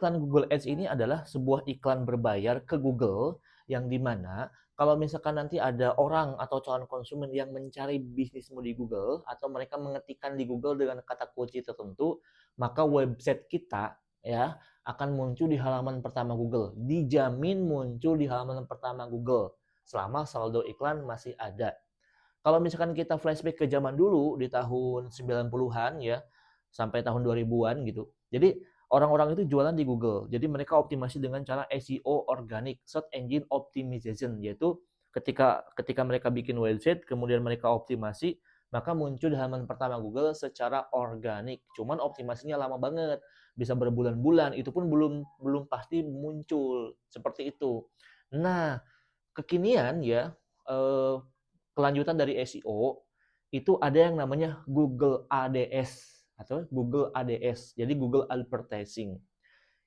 iklan Google Ads ini adalah sebuah iklan berbayar ke Google yang dimana kalau misalkan nanti ada orang atau calon konsumen yang mencari bisnismu di Google atau mereka mengetikkan di Google dengan kata kunci tertentu, maka website kita ya akan muncul di halaman pertama Google. Dijamin muncul di halaman pertama Google selama saldo iklan masih ada. Kalau misalkan kita flashback ke zaman dulu di tahun 90-an ya, sampai tahun 2000-an gitu. Jadi orang-orang itu jualan di Google. Jadi mereka optimasi dengan cara SEO organic, search engine optimization, yaitu ketika ketika mereka bikin website kemudian mereka optimasi, maka muncul di halaman pertama Google secara organik. Cuman optimasinya lama banget, bisa berbulan-bulan, itu pun belum belum pasti muncul, seperti itu. Nah, kekinian ya, eh, kelanjutan dari SEO itu ada yang namanya Google ADS atau Google ADS, jadi Google Advertising,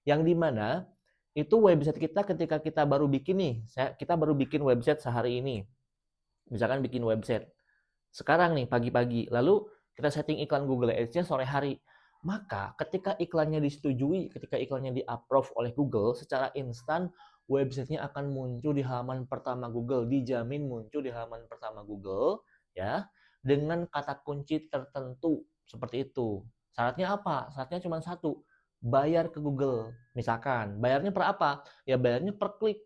yang dimana itu website kita ketika kita baru bikin nih, kita baru bikin website sehari ini, misalkan bikin website sekarang nih pagi-pagi, lalu kita setting iklan Google Ads-nya sore hari, maka ketika iklannya disetujui, ketika iklannya di-approve oleh Google, secara instan websitenya akan muncul di halaman pertama Google, dijamin muncul di halaman pertama Google, ya, dengan kata kunci tertentu seperti itu. Syaratnya apa? Syaratnya cuma satu, bayar ke Google. Misalkan, bayarnya per apa? Ya bayarnya per klik.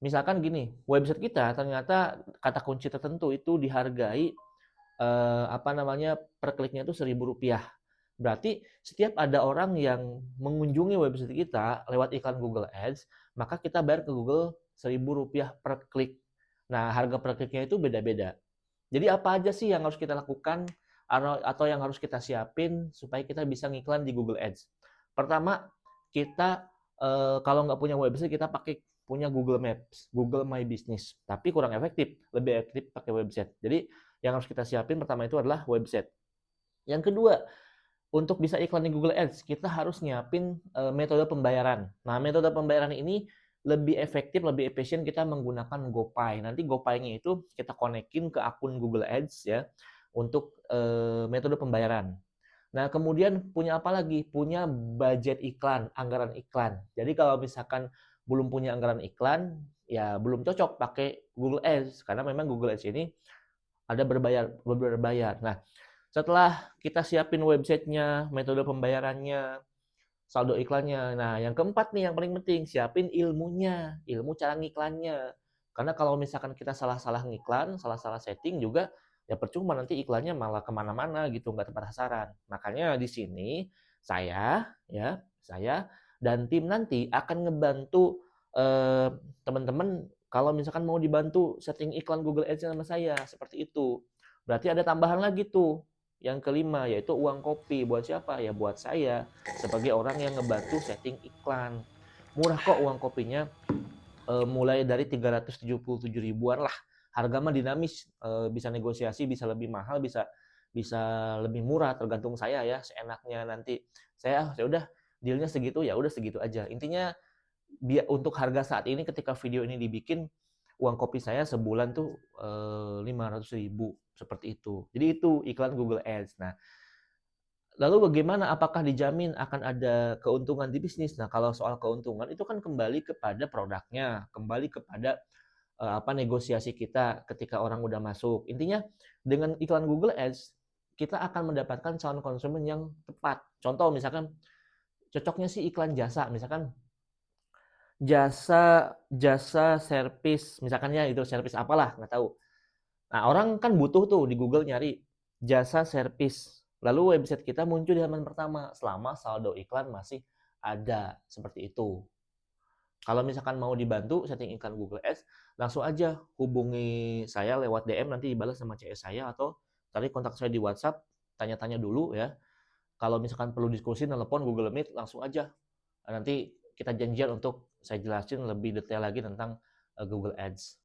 Misalkan gini, website kita ternyata kata kunci tertentu itu dihargai per kliknya itu Rp1.000. Berarti setiap ada orang yang mengunjungi website kita lewat iklan Google Ads, maka kita bayar ke Google Rp1.000 per klik. Nah, harga per kliknya itu beda-beda. Jadi apa aja sih yang harus kita lakukan atau yang harus kita siapin supaya kita bisa ngiklan di Google Ads? Pertama, kita kalau nggak punya website, kita punya Google Maps, Google My Business. Tapi kurang efektif, lebih efektif pakai website. Jadi yang harus kita siapin pertama itu adalah website. Yang kedua, untuk bisa iklan di Google Ads, kita harus nyiapin metode pembayaran. Nah, metode pembayaran ini lebih efektif, lebih efisien kita menggunakan GoPay. Nanti GoPay-nya itu kita konekin ke akun Google Ads ya untuk metode pembayaran. Nah, kemudian punya apa lagi? Punya budget iklan, anggaran iklan. Jadi kalau misalkan belum punya anggaran iklan, ya belum cocok pakai Google Ads karena memang Google Ads ini ada berbayar. Nah, setelah kita siapin websitenya, metode pembayarannya, saldo iklannya. Nah, yang keempat nih yang paling penting, siapin ilmunya, ilmu cara ngiklannya. Karena kalau misalkan kita salah-salah ngiklan, salah-salah setting juga, ya percuma nanti iklannya malah kemana-mana gitu, nggak tepat sasaran. Makanya di sini saya dan tim nanti akan ngebantu teman-teman kalau misalkan mau dibantu setting iklan Google Ads sama saya, seperti itu. Berarti ada tambahan lagi tuh, yang kelima, yaitu uang kopi. Buat siapa? Ya buat saya, sebagai orang yang ngebantu setting iklan. Murah kok uang kopinya, mulai dari 377 ribuan lah. Harga mah dinamis, bisa negosiasi, bisa lebih mahal, bisa bisa lebih murah, tergantung saya ya, seenaknya nanti. Saya udah dealnya segitu, ya udah segitu aja. Intinya untuk harga saat ini ketika video ini dibikin, uang kopi saya sebulan tuh 500 ribu seperti itu. Jadi itu iklan Google Ads. Nah, lalu bagaimana? Apakah dijamin akan ada keuntungan di bisnis? Nah, kalau soal keuntungan itu kan kembali kepada produknya, kembali kepada negosiasi kita ketika orang udah masuk. Intinya dengan iklan Google Ads kita akan mendapatkan calon konsumen yang tepat. Contoh misalkan cocoknya sih iklan jasa, misalkan jasa jasa servis, misalkan ya itu servis apalah nggak tahu. Nah, orang kan butuh tuh di Google nyari jasa servis. Lalu website kita muncul di halaman pertama selama saldo iklan masih ada, seperti itu. Kalau misalkan mau dibantu setting iklan Google Ads, langsung aja hubungi saya lewat DM, nanti dibalas sama CS saya, atau cari kontak saya di WhatsApp, tanya-tanya dulu ya. Kalau misalkan perlu diskusi, telepon Google Meet, langsung aja. Nanti kita janjian untuk saya jelasin lebih detail lagi tentang Google Ads.